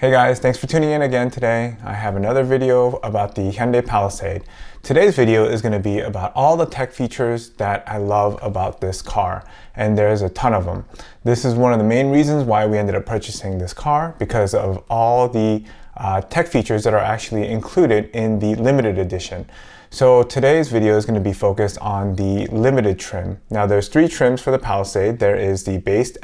Hey guys, thanks for tuning in again today. I have another video about the Hyundai Palisade. Today's video is going to be about all the tech features that I love about this car, and there's a ton of them. This is one of the main reasons why we ended up purchasing this car, because of all the tech features that are actually included in the limited edition. So today's video is going to be focused on the limited trim. Now there's three trims for the Palisade. There is the base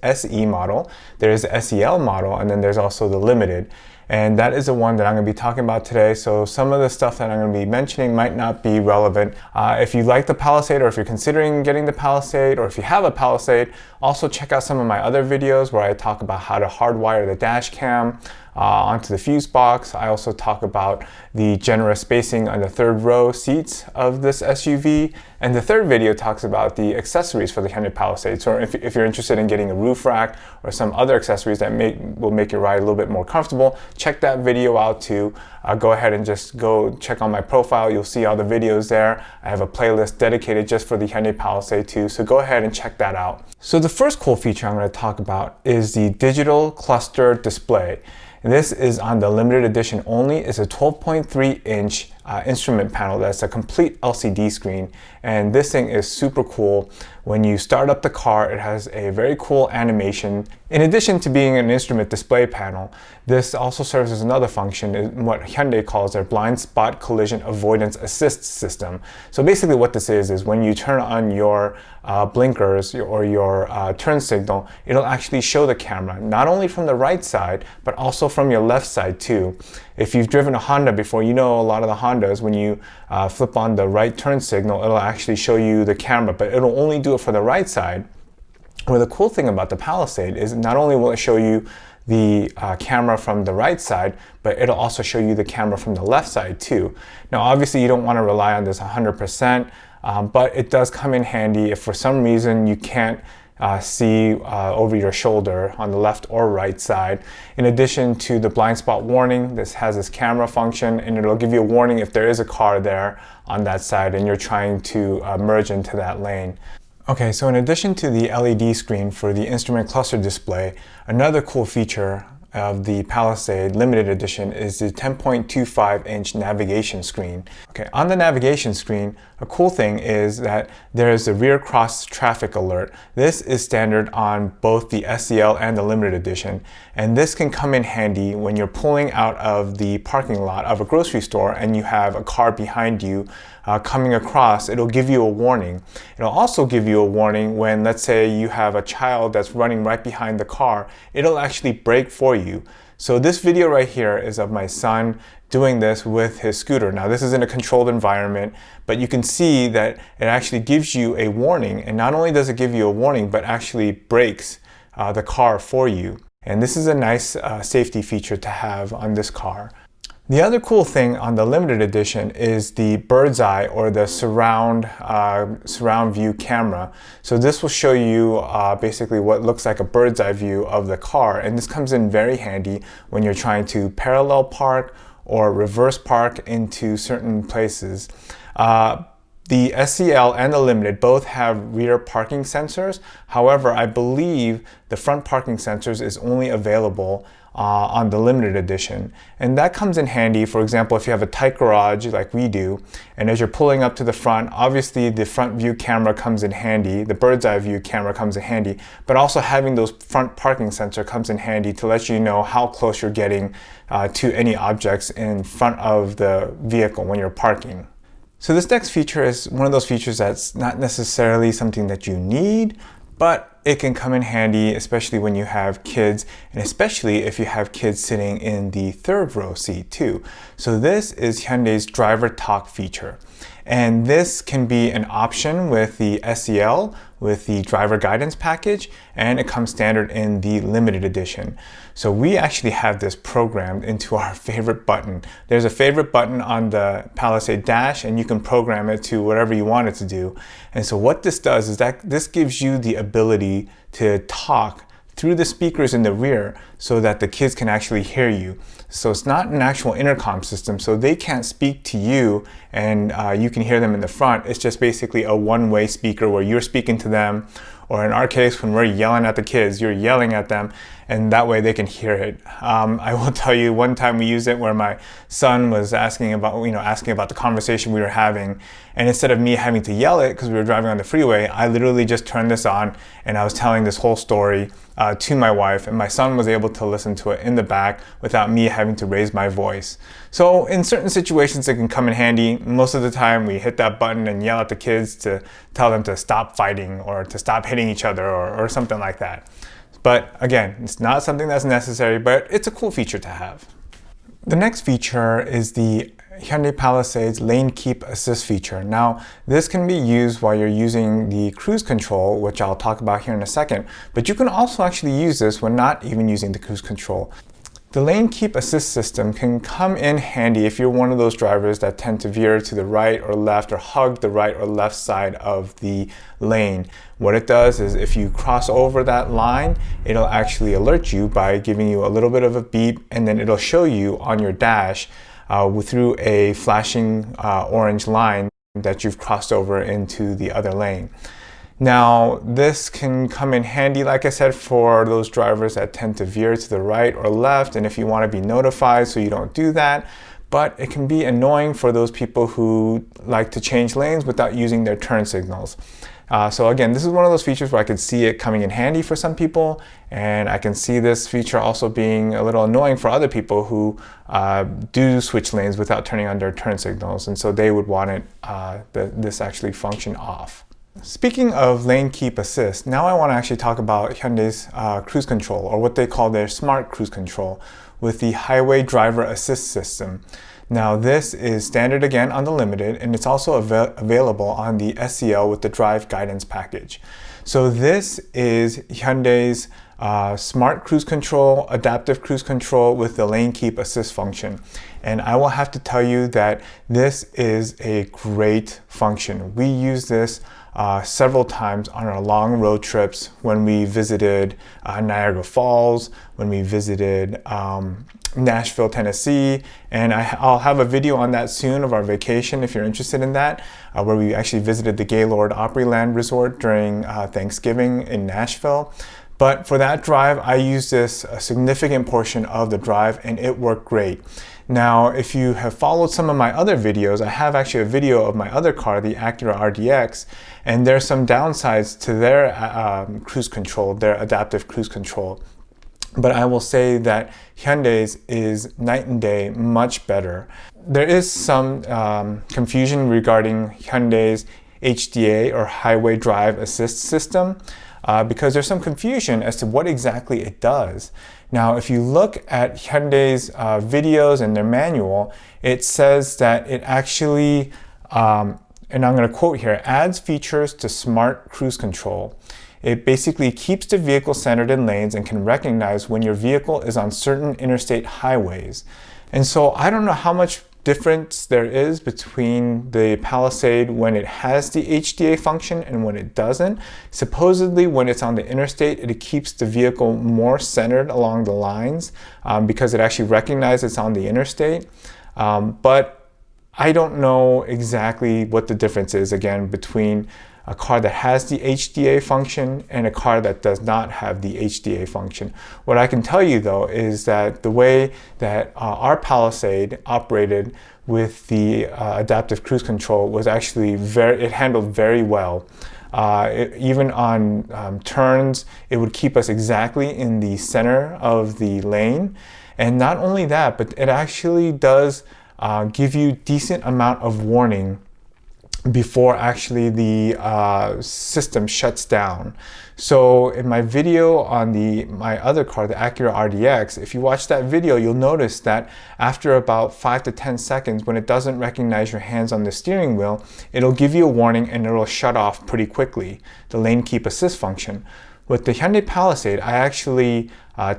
SE model, there is the SEL model, and then there's also the limited. And that is the one that I'm going to be talking about today. So some of the stuff that I'm going to be mentioning might not be relevant. If you like the Palisade, or if you're considering getting the Palisade, or if you have a Palisade, also check out some of my other videos where I talk about how to hardwire the dash cam onto the fuse box. I also talk about the generous spacing on the third row seats of this SUV. And the third video talks about the accessories for the Hyundai Palisade. So if you're interested in getting a roof rack or some other accessories that will make your ride a little bit more comfortable, check that video out too. Go ahead and just go check on my profile. You'll see all the videos there. I have a playlist dedicated just for the Hyundai Palisade too, so go ahead and check that out. So the first cool feature I'm going to talk about is the digital cluster display. And this is on the limited edition only. It's a 12.3 inch instrument panel that's a complete LCD screen, and this thing is super cool. When you start up the car, it has a very cool animation. In addition to being an instrument display panel, this also serves as another function in what Hyundai calls their blind spot collision avoidance assist system. So basically what this is when you turn on your blinkers or your turn signal, it'll actually show the camera, not only from the right side, but also from your left side too. If you've driven a Honda before, you know a lot of the Hondas, when you flip on the right turn signal, it'll actually show you the camera, but it'll only do it for the right side. Well, the cool thing about the Palisade is not only will it show you the camera from the right side, but it'll also show you the camera from the left side too. Now, obviously, you don't want to rely on this 100%, but it does come in handy if for some reason you can't see over your shoulder on the left or right side. In addition to the blind spot warning, this has this camera function, and it'll give you a warning if there is a car there on that side and you're trying to merge into that lane. Okay, so in addition to the LED screen for the instrument cluster display, another cool feature of the Palisade limited edition is the 10.25 inch navigation screen. Okay, on the navigation screen, a cool thing is that there is a rear cross traffic alert. This is standard on both the SEL and the limited edition, and this can come in handy when you're pulling out of the parking lot of a grocery store and you have a car behind you coming across. It'll give you a warning. It'll also give you a warning when, let's say, you have a child that's running right behind the car. It'll actually brake for you. So this video right here is of my son doing this with his scooter. Now this is in a controlled environment, but you can see that it actually gives you a warning, and not only does it give you a warning, but actually brakes the car for you. And this is a nice safety feature to have on this car. The other cool thing on the limited edition is the bird's eye, or the surround view camera. So this will show you basically what looks like a bird's eye view of the car, and this comes in very handy when you're trying to parallel park or reverse park into certain places. The SEL and the Limited both have rear parking sensors. However, I believe the front parking sensors is only available on the limited edition. And that comes in handy, for example, if you have a tight garage like we do, and as you're pulling up to the front, obviously the front view camera comes in handy, the bird's eye view camera comes in handy, but also having those front parking sensor comes in handy to let you know how close you're getting to any objects in front of the vehicle when you're parking. So this next feature is one of those features that's not necessarily something that you need, but it can come in handy, especially when you have kids, and especially if you have kids sitting in the third row seat too. So this is Hyundai's driver talk feature. And this can be an option with the SEL, with the driver guidance package, and it comes standard in the limited edition. So we actually have this programmed into our favorite button. There's a favorite button on the Palisade dash, and you can program it to whatever you want it to do. And so what this does is that this gives you the ability to talk through the speakers in the rear so that the kids can actually hear you. So it's not an actual intercom system, so they can't speak to you and you can hear them in the front. It's just basically a one-way speaker where you're speaking to them, or in our case, when we're yelling at the kids, you're yelling at them, and that way they can hear it. I will tell you, one time we used it where my son was asking about the conversation we were having, and instead of me having to yell it because we were driving on the freeway, I literally just turned this on and I was telling this whole story to my wife, and my son was able to listen to it in the back without me having to raise my voice. So in certain situations it can come in handy. Most of the time we hit that button and yell at the kids to tell them to stop fighting or to stop hitting each other or something like that. But again, it's not something that's necessary, but it's a cool feature to have. The next feature is the Hyundai Palisade's Lane Keep Assist feature. Now, this can be used while you're using the cruise control, which I'll talk about here in a second, but you can also actually use this when not even using the cruise control. The Lane Keep Assist system can come in handy if you're one of those drivers that tend to veer to the right or left or hug the right or left side of the lane. What it does is if you cross over that line, it'll actually alert you by giving you a little bit of a beep, and then it'll show you on your dash through a flashing orange line that you've crossed over into the other lane. Now, this can come in handy, like I said, for those drivers that tend to veer to the right or left, and if you want to be notified so you don't do that. But it can be annoying for those people who like to change lanes without using their turn signals. So again, this is one of those features where I could see it coming in handy for some people, and I can see this feature also being a little annoying for other people who do switch lanes without turning on their turn signals, and so they would want it this actually function off. Speaking of Lane Keep Assist, now I want to actually talk about Hyundai's cruise control, or what they call their smart cruise control, with the Highway Driver Assist system. Now, this is standard again on the Limited, and it's also available on the SEL with the Drive Guidance package. So this is Hyundai's smart cruise control, adaptive cruise control with the Lane Keep Assist function. And I will have to tell you that this is a great function. We use this several times on our long road trips when we visited Niagara Falls, when we visited Nashville, Tennessee, and I'll have a video on that soon of our vacation if you're interested in that, where we actually visited the Gaylord Opryland Resort during Thanksgiving in Nashville. But for that drive, I used this a significant portion of the drive, and it worked great. Now, if you have followed some of my other videos, I have actually a video of my other car, the Acura RDX, and there's some downsides to their cruise control, their adaptive cruise control. But I will say that Hyundai's is night and day, much better. There is some confusion regarding Hyundai's HDA, or Highway Drive Assist system, because there's some confusion as to what exactly it does. Now, if you look at Hyundai's videos and their manual, it says that it actually, and I'm going to quote here, adds features to smart cruise control. It basically keeps the vehicle centered in lanes and can recognize when your vehicle is on certain interstate highways. And so I don't know how much difference there is between the Palisade when it has the HDA function and when it doesn't. Supposedly when it's on the interstate, it keeps the vehicle more centered along the lines because it actually recognizes it's on the interstate. But I don't know exactly what the difference is, again, between a car that has the HDA function and a car that does not have the HDA function. What I can tell you though is that the way that our Palisade operated with the adaptive cruise control was actually it handled very well. Even on turns, it would keep us exactly in the center of the lane. And not only that, but it actually does give you decent amount of warning before actually the system shuts down. So in my video on my other car, the Acura RDX, if you watch that video, you'll notice that after about 5 to 10 seconds, when it doesn't recognize your hands on the steering wheel, it'll give you a warning and it'll shut off pretty quickly, the Lane Keep Assist function. With the Hyundai Palisade, I actually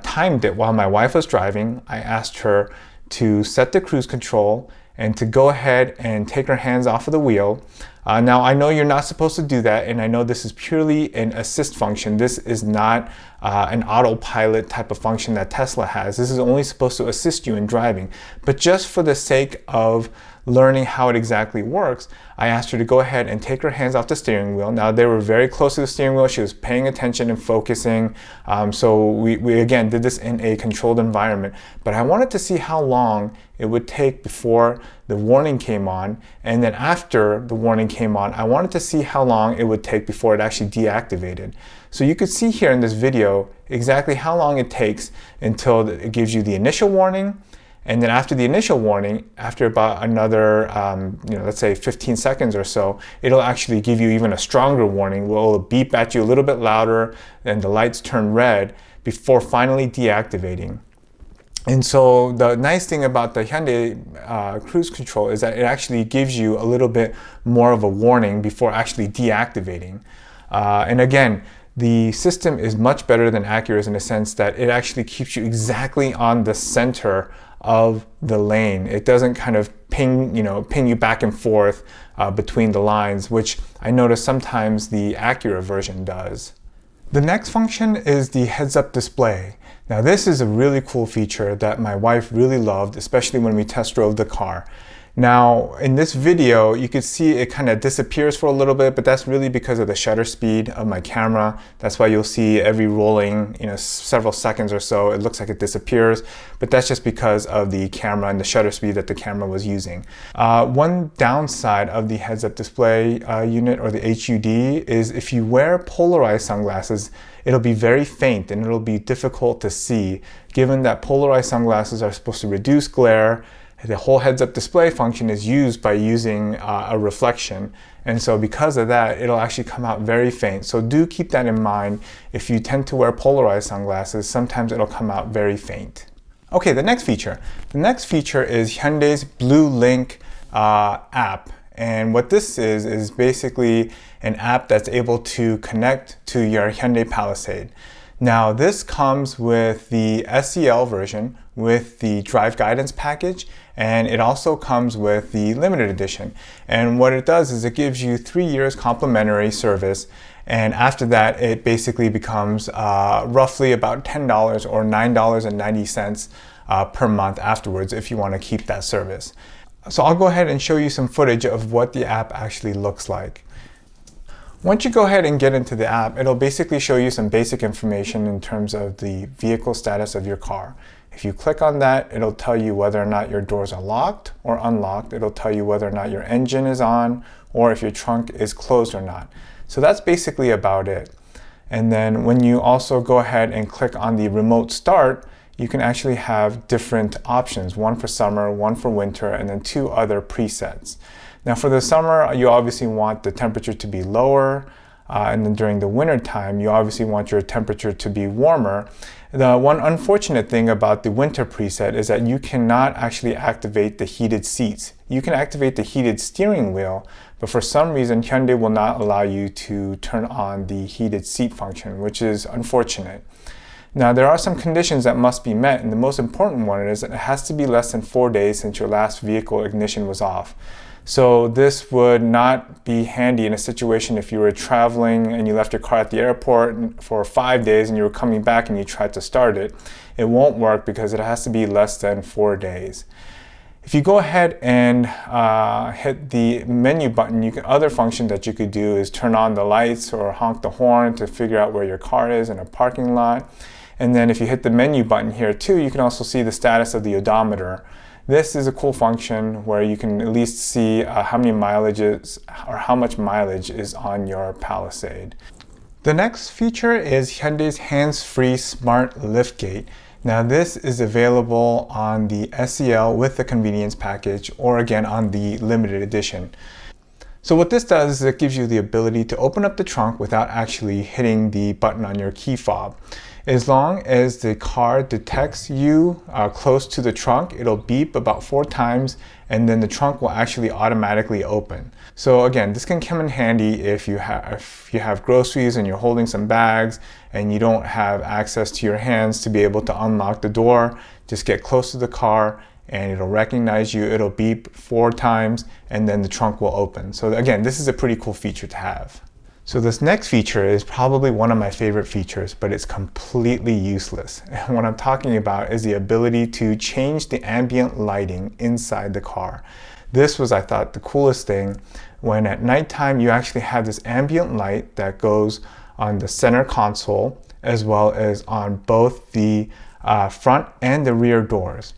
timed it while my wife was driving. I asked her to set the cruise control and to go ahead and take her hands off of the wheel. Now I know you're not supposed to do that, and I know this is purely an assist function. This is not an autopilot type of function that Tesla has. This is only supposed to assist you in driving. But just for the sake of learning how it exactly works, I asked her to go ahead and take her hands off the steering wheel. Now they were very close to the steering wheel. She was paying attention and focusing. So we again did this in a controlled environment. But I wanted to see how long it would take before the warning came on. And then after the warning came on, I wanted to see how long it would take before it actually deactivated. So you could see here in this video exactly how long it takes until it gives you the initial warning. And then after the initial warning, after about another, let's say 15 seconds or so, it'll actually give you even a stronger warning. It'll beep at you a little bit louder, and the lights turn red before finally deactivating. And so the nice thing about the Hyundai cruise control is that it actually gives you a little bit more of a warning before actually deactivating. And again, the system is much better than Acura's in the sense that it actually keeps you exactly on the center of the lane. It doesn't kind of ping you back and forth between the lines, which I notice sometimes the Acura version does. The next function is the heads-up display. Now this is a really cool feature that my wife really loved, especially when we test drove the car. Now in this video, you could see it kind of disappears for a little bit, but that's really because of the shutter speed of my camera. That's why you'll see every rolling, several seconds or so, it looks like it disappears, but that's just because of the camera and the shutter speed that the camera was using. One downside of the heads-up display unit, or the HUD, is if you wear polarized sunglasses, it'll be very faint and it'll be difficult to see, given that polarized sunglasses are supposed to reduce glare. The whole heads-up display function is used by using a reflection, and so because of that, it'll actually come out very faint. So do keep that in mind. If you tend to wear polarized sunglasses, sometimes it'll come out very faint. Okay, the next feature. The next feature is Hyundai's Blue Link app. And what this is basically an app that's able to connect to your Hyundai Palisade. Now this comes with the SEL version with the drive guidance package, and it also comes with the limited edition. And what it does is it gives you 3 years complimentary service, and after that it basically becomes roughly about $10 or $9.90 per month afterwards if you want to keep that service. So I'll go ahead and show you some footage of what the app actually looks like. Once you go ahead and get into the app, it'll basically show you some basic information in terms of the vehicle status of your car. If you click on that, it'll tell you whether or not your doors are locked or unlocked. It'll tell you whether or not your engine is on or if your trunk is closed or not. So that's basically about it. And then when you also go ahead and click on the remote start, you can actually have different options, one for summer, one for winter, and then 2 other presets. Now for the summer, you obviously want the temperature to be lower, and then during the winter time, you obviously want your temperature to be warmer. The one unfortunate thing about the winter preset is that you cannot actually activate the heated seats. You can activate the heated steering wheel, but for some reason, Hyundai will not allow you to turn on the heated seat function, which is unfortunate. Now there are some conditions that must be met, and the most important one is that it has to be less than 4 days since your last vehicle ignition was off. So this would not be handy in a situation if you were traveling and you left your car at the airport for 5 days and you were coming back and you tried to start it. It won't work because it has to be less than 4 days. If you go ahead and hit the menu button, other functions that you could do is turn on the lights or honk the horn to figure out where your car is in a parking lot. And then if you hit the menu button here too, you can also see the status of the odometer. This is a cool function where you can at least see how many mileages or how much mileage is on your Palisade. The next feature is Hyundai's hands-free smart liftgate. Now this is available on the SEL with the convenience package, or again on the limited edition. So what this does is it gives you the ability to open up the trunk without actually hitting the button on your key fob. As long as the car detects you close to the trunk, it'll beep about 4 times, and then the trunk will actually automatically open. So again, this can come in handy if you have groceries and you're holding some bags and you don't have access to your hands to be able to unlock the door. Just get close to the car and it'll recognize you, it'll beep 4 times, and then the trunk will open. So again, this is a pretty cool feature to have. So this next feature is probably one of my favorite features, but it's completely useless. And what I'm talking about is the ability to change the ambient lighting inside the car. This was, I thought, the coolest thing, when at nighttime you actually have this ambient light that goes on the center console as well as on both the front and the rear doors.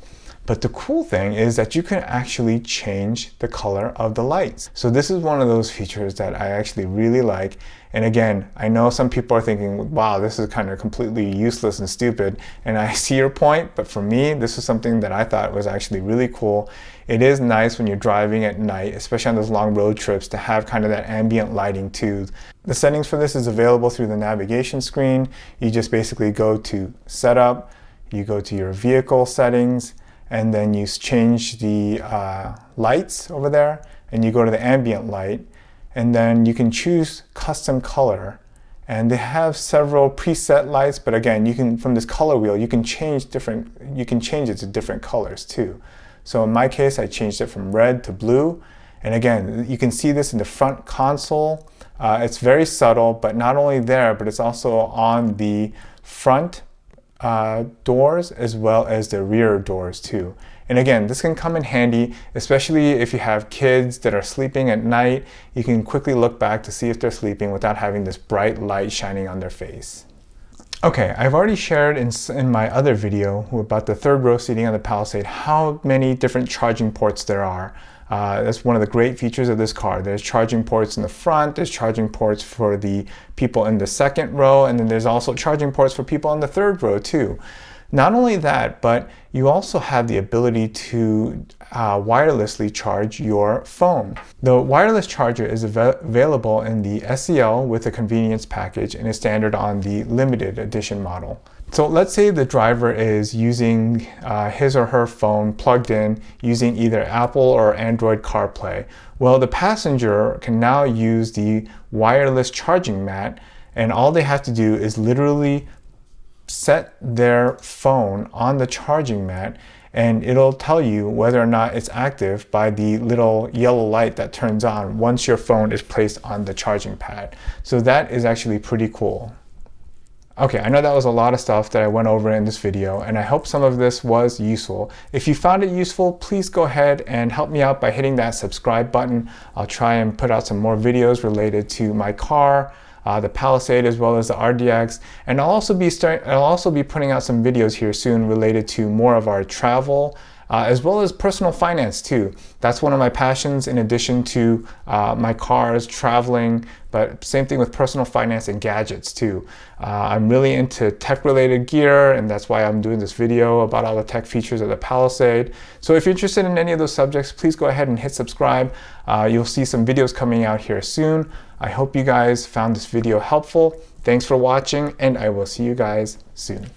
But the cool thing is that you can actually change the color of the lights. So this is one of those features that I actually really like. And again, I know some people are thinking, wow, this is kind of completely useless and stupid. And I see your point, but for me, this is something that I thought was actually really cool. It is nice when you're driving at night, especially on those long road trips, to have kind of that ambient lighting too. The settings for this is available through the navigation screen. You just basically go to Setup, you go to your vehicle settings, and then you change the lights over there, and you go to the ambient light, and then you can choose custom color. And they have several preset lights, but again, you can, from this color wheel, you can change it to different colors too. So in my case, I changed it from red to blue. And again, you can see this in the front console. It's very subtle, but not only there, but it's also on the front doors as well as the rear doors too. And again, this can come in handy, especially if you have kids that are sleeping at night. You can quickly look back to see if they're sleeping without having this bright light shining on their face. Okay, I've already shared in my other video about the third row seating on the Palisade how many different charging ports there are. That's one of the great features of this car. There's charging ports in the front, there's charging ports for the people in the second row, and then there's also charging ports for people in the third row too. Not only that, but you also have the ability to wirelessly charge your phone. The wireless charger is available in the SEL with a convenience package and is standard on the limited edition model. So let's say the driver is using his or her phone plugged in using either Apple or Android CarPlay. Well, the passenger can now use the wireless charging mat, and all they have to do is literally set their phone on the charging mat, and it'll tell you whether or not it's active by the little yellow light that turns on once your phone is placed on the charging pad. So that is actually pretty cool. Okay, I know that was a lot of stuff that I went over in this video, and I hope some of this was useful. If you found it useful, please go ahead and help me out by hitting that subscribe button. I'll try and put out some more videos related to my car, the Palisade, as well as the RDX, and I'll also be putting out some videos here soon related to more of our travel, as well as personal finance too. That's one of my passions, in addition to my cars, traveling, but same thing with personal finance and gadgets too. I'm really into tech-related gear, and that's why I'm doing this video about all the tech features of the Palisade. So if you're interested in any of those subjects, please go ahead and hit subscribe. You'll see some videos coming out here soon. I hope you guys found this video helpful. Thanks for watching, and I will see you guys soon.